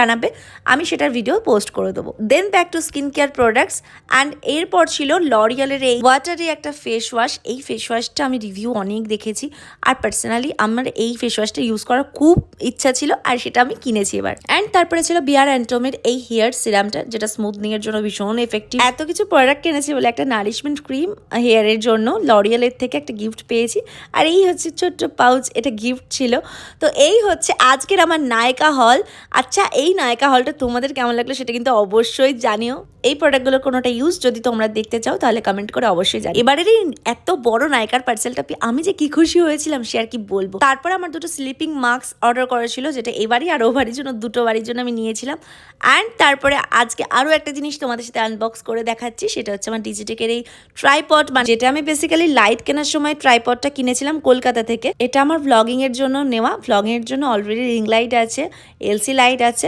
জানাবে, আমি সেটার ভিডিও পোস্ট করে দেবো। Then back to skin care products and এরপর ছিল লরিয়ালের এই ওয়াটারি একটা ফেস ওয়াশ। এই ফেস ওয়াশটা আমি রিভিউ অনেক দেখেছি আর পার্সোনালি আমার এই ফেস ওয়াশটা ইউজ করার খুব ইচ্ছা ছিল আর সেটা আমি কিনেছি এবার। অ্যান্ড তারপরে ছিল বিয়ার অ্যান্টমের এই হেয়ার সিরামটা, যেটা স্মুথনিং এর জন্য ভীষণ এফেক্টিভ। এত কিছু প্রোডাক্ট কিনেছি বলে একটা নারিশমেন্ট ক্রিম হেয়ারের জন্য লরিয়ালের থেকে একটা গিফট পেয়েছি। আর এই হচ্ছে ছোট্ট পাউচ, এটা গিফট ছিল। তো এই হচ্ছে আজকের আমার নায়িকা হল। আচ্ছা, এই নায়িকা হলটা তোমাদের কেমন লাগলো সেটা কিন্তু অবশ্যই জানিও। এই প্রোডাক্টগুলোর কোনোটা ইউজ যদি তোমরা দেখতে চাও তাহলে কমেন্ট করে অবশ্যই জানিও। এবারের এই এত বড় নায়িকার পার্সেলটা পেয়ে আমি যে কি খুশি হয়েছিলাম সে আর কি বলবো। তারপর আমার দুটো স্লিপিং মাস্ক অর্ডার করা ছিল, যেটা এবারই আর ওভারের জন্য দুটো বাড়ির জন্য আমি নিয়েছিলাম। অ্যান্ড তারপরে আজকে আরও একটা জিনিস তোমাদের সাথে আনবক্স করে দেখাচ্ছি, সেটা হচ্ছে আমার ডিজিটেকের এই ট্রাইপড, যেটা আমি বেসিক্যালি লাইট কেনার সময় ট্রাইপডটা কিনেছিলাম কলকাতা থেকে। এটা আমার ভ্লগিং এর জন্য নেওয়া। ভ্লগিং এর জন্য অলরেডি রিং লাইট আছে, এলসি লাইট আছে